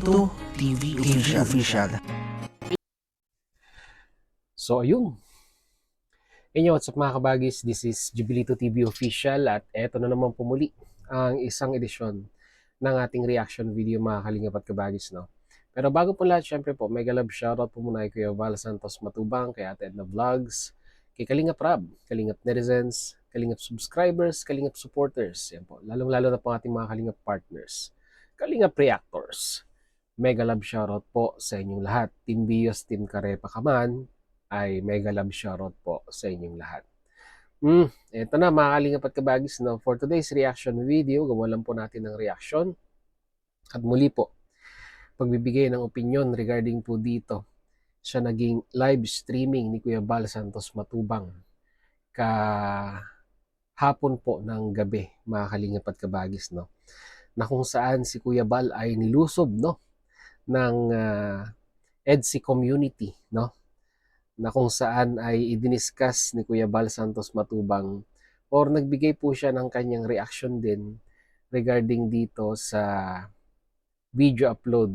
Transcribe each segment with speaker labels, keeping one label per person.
Speaker 1: Jubilito TV Official.
Speaker 2: So ayun. What's up mga kabagis? This is Jubilito TV Official at eto na naman pumuli ang isang edisyon ng ating reaction video mga kalingap at kabagis, no? Pero bago po lahat, syempre po, mega love shoutout po muna kay Kuya Val Santos Matubang, kay Ate Edna Vlogs, kay Kalingap Rab, Kalingap Netizens, Kalingap Subscribers, Kalingap Supporters, yan po. Lalong-lalo na po ating mga Kalingap Partners, Kalingap Reactors. Mega love shoutout po sa inyong lahat. Team Bios, Team Karepa Kaman, ay mega love shoutout po sa inyong lahat. Ito na mga kalingap at kabagis, no? For today's reaction video, gawa lang po natin ng reaction. At muli po, pagbibigay ng opinion regarding po dito sa naging live streaming ni Kuya Val Santos Matubang kahapon po ng gabi, mga kalingap at kabagis, no? Na kung saan si Kuya Val ay nilusob, no? Ng EDSI community, no? Na kung saan ay idiniscuss ni Kuya Val Santos Matubang or nagbigay po siya ng kanyang reaction din regarding dito sa video upload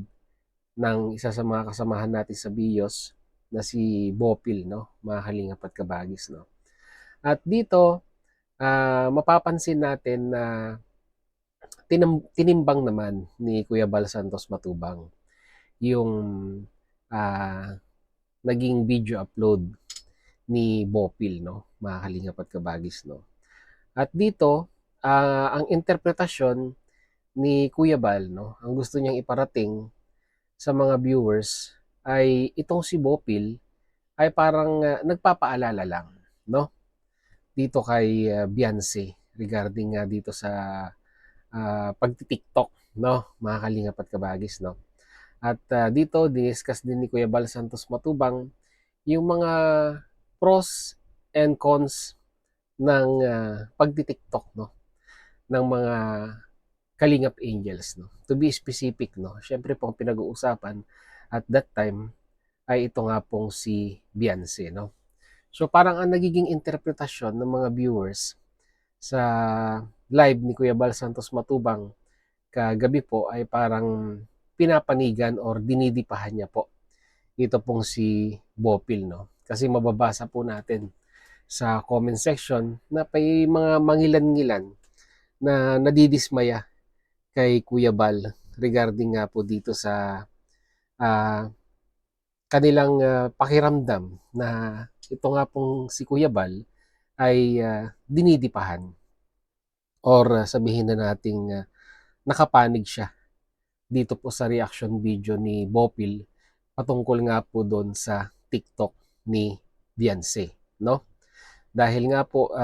Speaker 2: ng isa sa mga kasamahan natin sa BIOS na si Bopil, no? Mga kalingap at kabagis, no? At dito, mapapansin natin na tinimbang naman ni Kuya Val Santos Matubang yung naging video upload ni Bopil, no? Mga kalingap at kabagis, no? At dito, ang interpretasyon ni Kuya Val, no? Ang gusto niyang iparating sa mga viewers ay itong si Bopil ay parang nagpapaalala lang, no? Dito kay Beyonce regarding dito sa pagti-TikTok, no? Mga kalingap at kabagis, no? At dito, diniscuss din ni Kuya Val Santos Matubang yung mga pros and cons ng pagti-TikTok, no? Ng mga Kalingap Angels, no? To be specific, no? Syempre po ang pinag-uusapan at that time ay ito nga pong si Beyonce, no? So parang ang nagiging interpretasyon ng mga viewers sa live ni Kuya Val Santos Matubang kagabi po ay parang pinapanigan or dinidipahan niya po ito pong si Bopil, no? Kasi mababasa po natin sa comment section na may mga mangilan-ngilan na nadidismaya kay Kuya Val regarding nga po dito sa kanilang pakiramdam na ito nga pong si Kuya Val ay dinidipahan or sabihin na nating nakapanig siya dito po sa reaction video ni Bopil patungkol nga po doon sa TikTok ni Beyonce, no? Dahil nga po,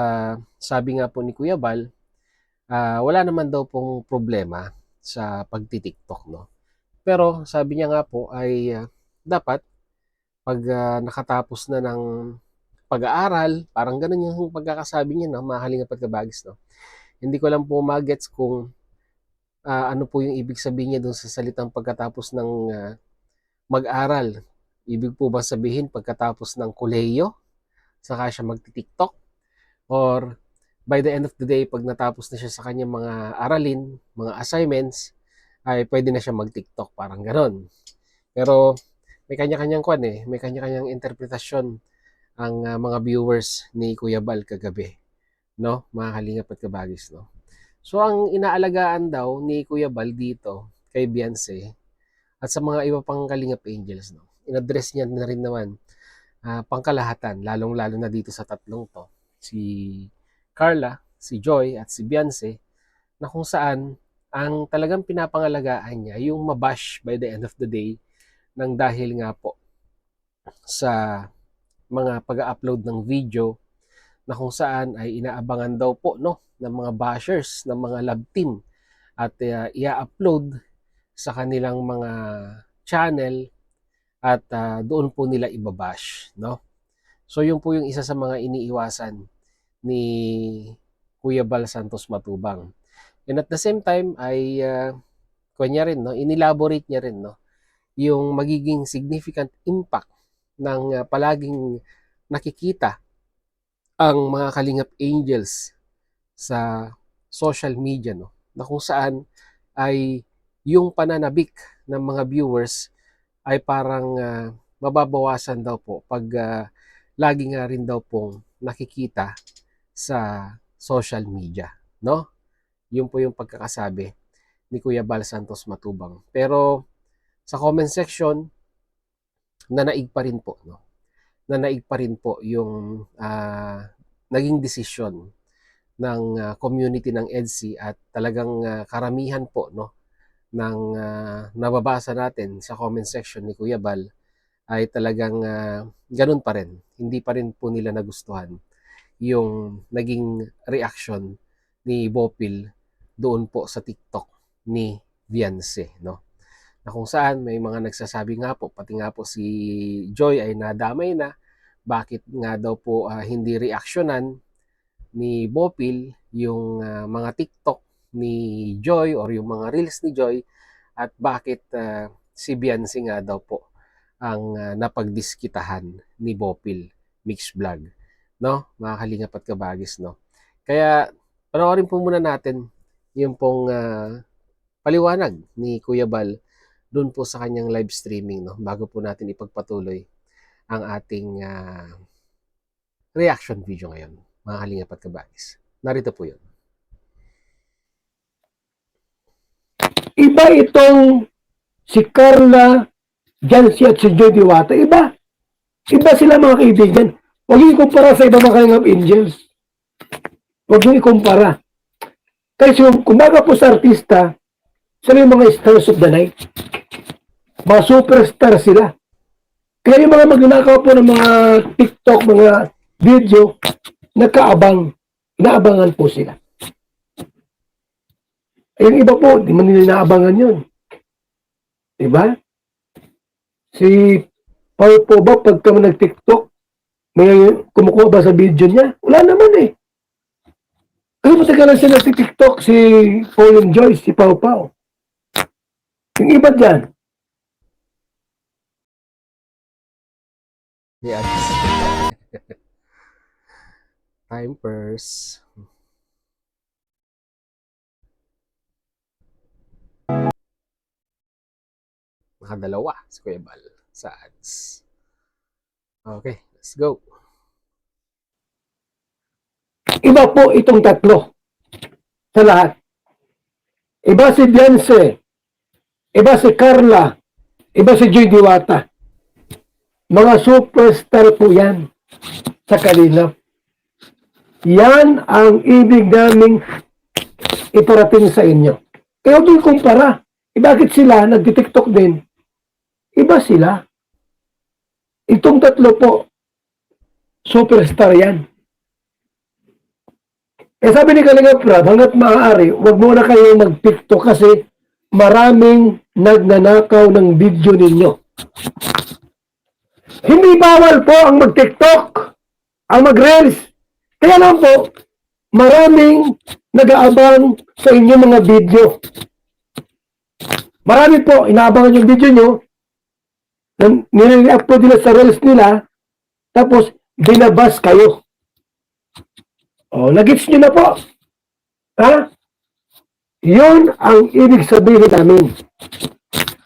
Speaker 2: sabi nga po ni Kuya Val, wala naman daw pong problema sa pagti-TikTok, no? Pero sabi niya nga po ay dapat pag nakatapos na ng pag-aaral, parang ganun yung pagkakasabi niya, no? Mga kalingap at kabagis, no? Hindi ko lang po magets kung ano po yung ibig sabihin niya doon sa salitang pagkatapos ng mag-aral. Ibig po ba sabihin pagkatapos ng kolehiyo, saka siya magti-TikTok? Or by the end of the day, pag natapos na siya sa kanyang mga aralin, mga assignments, ay pwede na siya mag-TikTok, parang ganon. Pero may kanya-kanyang may kanya-kanyang interpretasyon ang mga viewers ni Kuya Val kagabi, no? Mga kalingap at kabagis, no? So ang inaalagaan daw ni Kuya Val dito kay Beyonce at sa mga iba pang Kalingap Angels, no? In-address niya na rin naman pangkalahatan, lalong-lalo na dito sa tatlong to, si Carla, si Joy at si Beyonce, na kung saan ang talagang pinapangalagaan niya yung mabash by the end of the day nang dahil nga po sa mga pag-upload ng video na kung saan ay inaabangan daw po, no, ng mga bashers, ng mga love team at i-upload sa kanilang mga channel at doon po nila ibabash, no? So yun po yung isa sa mga iniiwasan ni Kuya Val Santos Matubang. And at the same time ay kanya rin, no, inelaborate niya rin, no, yung magiging significant impact ng palaging nakikita ang mga Kalingap Angels sa social media, no, na kung saan ay yung pananabik ng mga viewers ay parang mababawasan daw po pag lagi nga rin daw pong nakikita sa social media, no? Yun po yung pagkakasabi ni Kuya Bal Santos Matubang. Pero sa comment section, nanaig pa rin po, no? Nanaig pa rin po yung naging desisyon ng community ng EDSI at talagang karamihan po, no, ng nababasa natin sa comment section ni Kuya Bal ay talagang ganun pa rin. Hindi pa rin po nila nagustuhan yung naging reaction ni Bopil doon po sa TikTok ni Viance, no? Na kung saan may mga nagsasabi nga po, pati nga po si Joy ay nadamay na, bakit nga daw po hindi reaksyonan ni Bopil yung mga TikTok ni Joy or yung mga reels ni Joy, at bakit si Viance nga daw po ang napagdiskitahan ni Bopil Mix Vlog, no? Mga kalingap at kabagis, no? Kaya panoorin po muna natin yung pong paliwanag ni Kuya Bal doon po sa kanyang live streaming, no, bago po natin ipagpatuloy ang ating reaction video ngayon, mga kalingap at kabagis. Narito po yun.
Speaker 3: Iba itong si Carla, Jancy at si Joy Diwata. Iba. Iba sila mga kaibigan. Huwag yung ikumpara sa ibang mga Kalingap Angels. Huwag yung ikumpara. Kasi kumbaga po sa artista, sila yung mga stars of the night. Mga superstar sila. Kaya yung mga magnanakaw po ng mga TikTok, mga video, nagkaabang, inaabangan po sila. Yung iba po, di man nila inaabangan yun. Diba? Si Paul po ba, pagka nag-TikTok, may kumukuha ba sa video niya? Wala naman eh. Kasi matagalan siya nag-TikTok, si Paul and Joyce, si Pau Pau. Yung iba dyan,
Speaker 2: Yes. Time first. Nakadalawa si Kuya Bal sa ads. Okay, let's go.
Speaker 3: iba po itong tatlo sa lahat. Iba si Beyonce, iba si Carla, iba si Joy Diwata. Mga superstar po yan sa Kalingap. Yan ang ibig naming iparating sa inyo. Kaya huwag yung kumpara. Bakit sila nagtitiktok din? Iba sila. Itong tatlo po, superstar yan. Eh sabi ni Kalingap Rab, hanggat maaari, huwag muna kayo mag-TikTok kasi maraming nagnanakaw ng video ninyo. Hindi bawal po ang mag-TikTok, ang mag-Reels. Kaya lang po, maraming nag-aabang sa inyong mga video. Marami po, inaabangan yung video nyo, nire-upload nila sa Reels nila, tapos binabas kayo. O, nagets nyo na po. Ha? Yun ang ibig sabihin namin.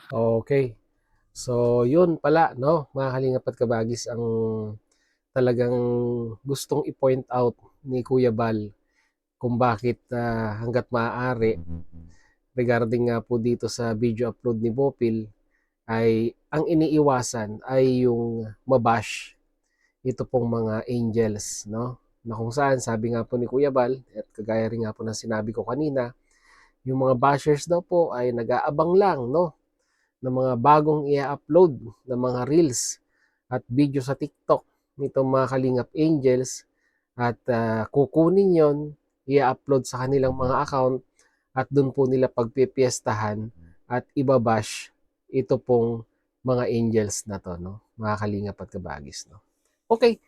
Speaker 2: Okay. So, yun pala, no, mga kalingap at kabagis, ang talagang gustong i-point out ni Kuya Bal kung bakit hanggat maaari regarding nga po dito sa video upload ni Bopil ay ang iniiwasan ay yung mabash ito pong mga angels, no? Na kung saan sabi nga po ni Kuya Bal at kagaya rin nga po ng sinabi ko kanina, yung mga bashers daw po ay nag-aabang lang, no, ng mga bagong i-upload ng mga reels at video sa TikTok nitong mga Kalingap Angels at kukunin yon, i-upload sa kanilang mga account at doon po nila pagpipiestahan at ibabash ito pong mga angels na to, no, mga Kalingap at kabagis, no. Okay,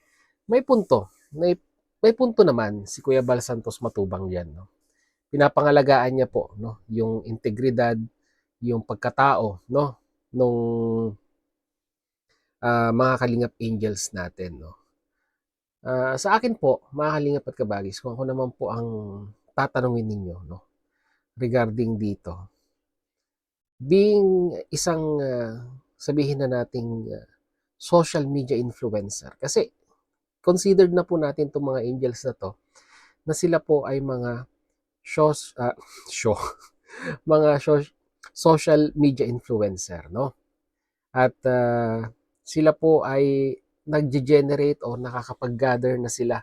Speaker 2: may punto. May punto naman si Kuya Bal Santos Matubang diyan, no. Pinapangalagaan niya po, no, yung integridad, yung pagkatao, no, nung mga Kalingap Angels natin, no. Sa akin po, mga Kalingap at kabagis, kung ako naman po ang tatanungin ninyo, no, regarding dito, being isang sabihin na nating social media influencer. Kasi considered na po natin itong mga angels na to na sila po ay mga shows, show, mga social media influencer, no? At sila po ay nagge-generate o nakakapag-gather na sila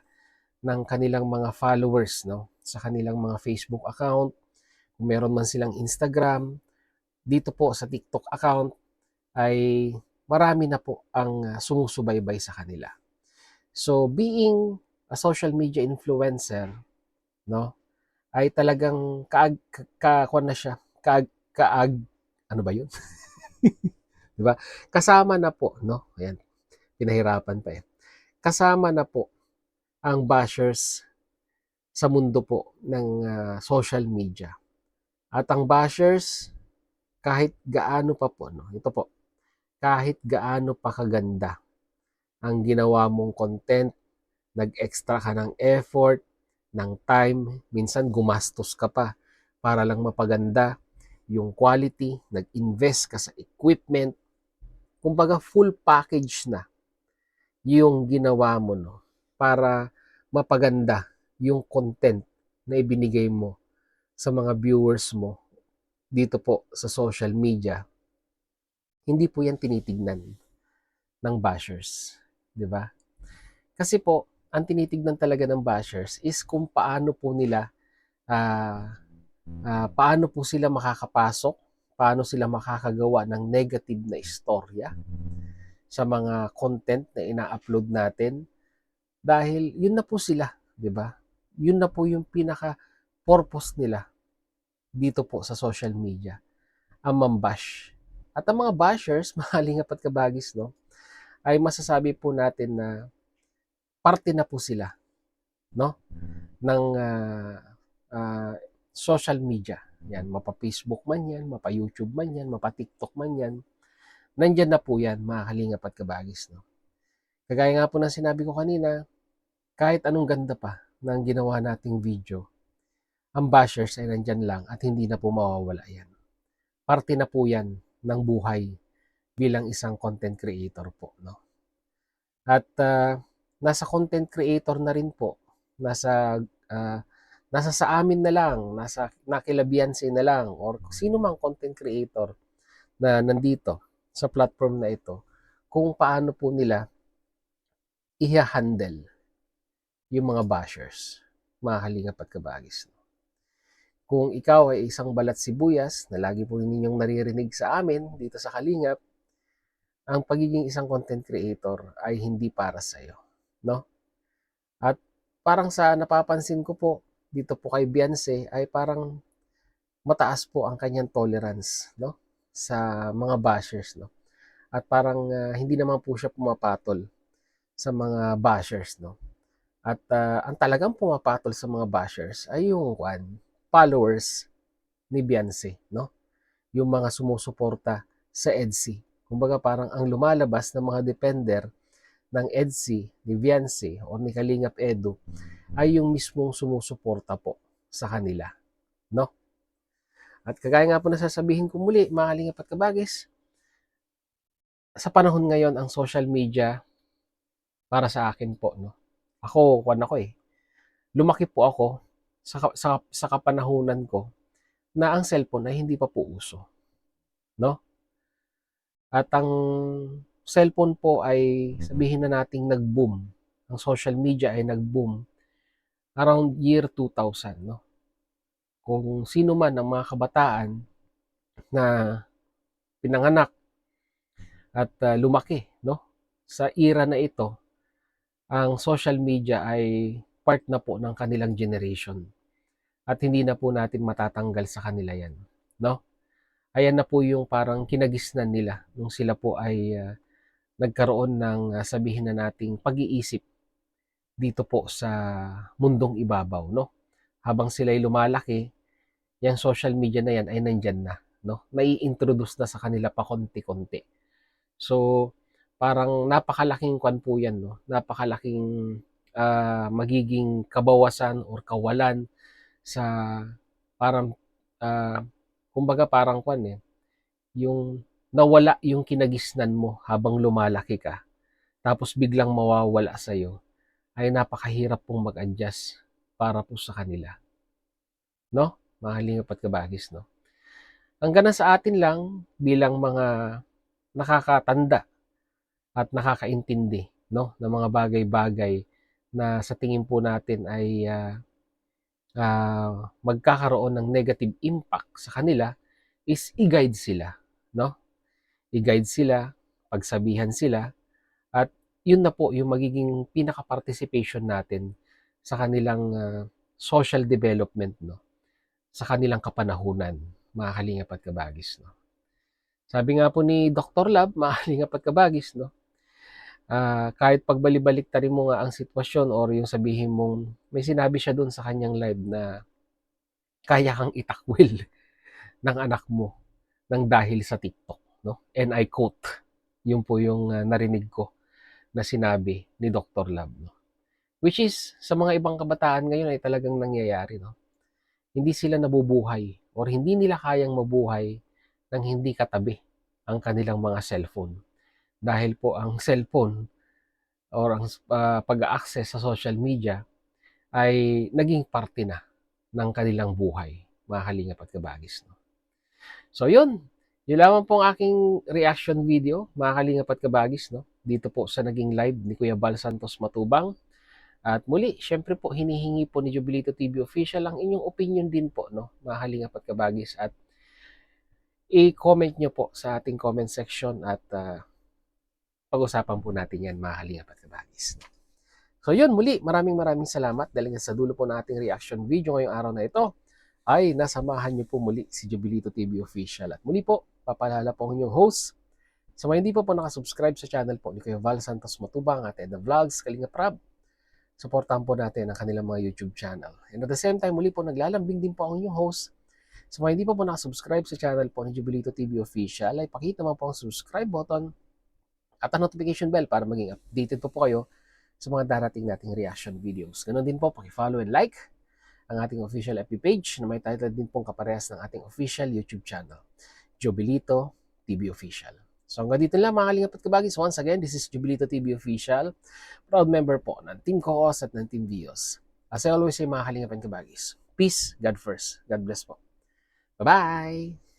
Speaker 2: ng kanilang mga followers, no? Sa kanilang mga Facebook account, kung meron man silang Instagram, dito po sa TikTok account ay marami na po ang sumusubaybay sa kanila. So being a social media influencer, no, ay talagang kuwan na siya, ano ba 'yun? 'Di ba? Kasama na po, no? Ayan, pinahirapan pa eh. Kasama na po ang bashers sa mundo po ng social media. At ang bashers, kahit gaano pa po, no? Ito po, kahit gaano pa kaganda ang ginawa mong content, nag-extra ka ng effort, ng time, minsan gumastos ka pa para lang mapaganda yung quality, nag-invest ka sa equipment, kumbaga full package na yung ginawa mo, no, para mapaganda yung content na ibinigay mo sa mga viewers mo dito po sa social media. Hindi po yan tinitignan ng bashers, di ba? Kasi po, ang tinitignan talaga ng bashers is kung paano po nila paano po sila makakapasok, paano sila makakagawa ng negative na istorya sa mga content na ina-upload natin. Dahil yun na po sila, di ba? Yun na po yung pinaka-purpose nila dito po sa social media, ang mambash. At ang mga bashers, mahaling at kabagis, no, ay masasabi po natin na parte na po sila, no, ng social media. Yan, mapa-Facebook man yan, mapa-YouTube man yan, mapa-TikTok man yan. Nandyan na po yan, mga kalingap at kabagis, no. Kagaya nga po ng sinabi ko kanina, kahit anong ganda pa ng ginawa nating video, ang bashers ay nandyan lang at hindi na po mawawala yan. Parte na po yan ng buhay bilang isang content creator po, no. At nasa content creator na rin po, nasa sa amin na lang, nasa nakilabianse na lang, or sino mang content creator na nandito sa platform na ito, kung paano po nila i-handle yung mga bashers, mga kalingap at kabagis. Kung ikaw ay isang balat sibuyas na lagi po ninyong naririnig sa amin dito sa Kalingap, ang pagiging isang content creator ay hindi para sa iyo, no? At parang sa napapansin ko po dito po kay Beyonce ay parang mataas po ang kanyang tolerance, no, sa mga bashers, no. At parang hindi naman po siya pumapatol sa mga bashers, no. At ang talagang pumapatol sa mga bashers ay yung followers ni Beyonce, no? Yung mga sumusuporta sa EDSI. Kumbaga parang ang lumalabas ng mga defender ng EDSI, ni Beyonce o ni Kalingap Edu ay yung mismong sumusuporta po sa kanila, no? At kagaya nga po nasasabihin ko muli, mga Kalingap at kabagis, sa panahon ngayon ang social media para sa akin po, no? Ako, lumaki po ako sa kapanahunan ko na ang cellphone ay hindi pa po uso, no? At ang cellphone po ay sabihin na nating nag-boom. Ang social media ay nag-boom around year 2000, no? Kung sino man ang mga kabataan na pinanganak at lumaki, no, sa era na ito, ang social media ay part na po ng kanilang generation. At hindi na po natin matatanggal sa kanila yan, no? Ayan na po yung parang kinagisnan nila nung sila po ay nagkaroon ng sabihin na nating pag-iisip dito po sa mundong ibabaw, no? Habang sila'y lumalaki, yung social media na yan ay nandyan na, no? Nai-introduce na sa kanila pa konti-konti. So, parang napakalaking kwan po yan, no? Napakalaking magiging kabawasan or kawalan sa parang kumbaga parang kwan yung nawala yung kinagisnan mo habang lumalaki ka, tapos biglang mawawala sa'yo, ay napakahirap pong mag-adjust para po sa kanila. No? Mga Kalingap at Kabagis, no? Hanggang na sa atin lang bilang mga nakakatanda at nakakaintindi, no, ng mga bagay-bagay na sa tingin po natin ay magkakaroon ng negative impact sa kanila is i-guide sila, no? I-guide sila, pagsabihan sila, at yun na po yung magiging pinaka-participation natin sa kanilang social development, no? Sa kanilang kapanahunan, mga Kalingap at Kabagis, no? Sabi nga po ni Dr. Lab, mga Kalingap at Kabagis, no? Kahit pagbalik-baliktarin mo nga ang sitwasyon or yung sabihin mong may sinabi siya doon sa kanyang live na kaya kang itakwil ng anak mo ng dahil sa TikTok, no? And I quote, yun po yung narinig ko na sinabi ni Dr. Lab, no? Which is, sa mga ibang kabataan ngayon ay talagang nangyayari, no? Hindi sila nabubuhay or hindi nila kayang mabuhay nang hindi katabi ang kanilang mga cellphone. Dahil po ang cellphone or ang pag-access sa social media ay naging parte na ng kanilang buhay, mga Kalingap at Kabagis, no? So yun, yun lamang po ang aking reaction video, mga Kalingap at Kabagis, no? Dito po sa naging live ni Kuya Val Santos Matubang. At muli, syempre po hinihingi po ni Jubilito TV Official ang inyong opinion din po, no, mga Kalingap at Kabagis, at i-comment nyo po sa ating comment section at pag-usapan po natin yan, mga Kalingap at Kabagis. So yun, muli, maraming salamat dahil sa dulo po ng ating reaction video ngayong araw na ito ay nasamahan niyo po muli si Jubilito TV Official. At muli po, papalala po ang inyong host. Sa mga hindi po nakasubscribe sa channel po ni Kuya Val Santos Matubang at Edna Vlogs, Kalingap Rab, supportahan po natin ang kanilang mga YouTube channel. And at the same time, muli po naglalambing din po ang inyong host. Sa mga hindi po nakasubscribe sa channel po ni Jubilito TV Official, ay pakita naman po ang subscribe button at ang notification bell para maging updated po kayo sa mga darating nating reaction videos. Ganon din po, paki-follow and like ang ating official FB page na may title din pong kaparehas ng ating official YouTube channel, Jubilito TV Official. So hanggang dito lang, mga Kalingap at Kabagis. Once again, this is Jubilito TV Official, proud member po ng Team Coos at ng Team Vios. As I always say, mga Kalingap at Kabagis, peace, God first. God bless po. Bye-bye!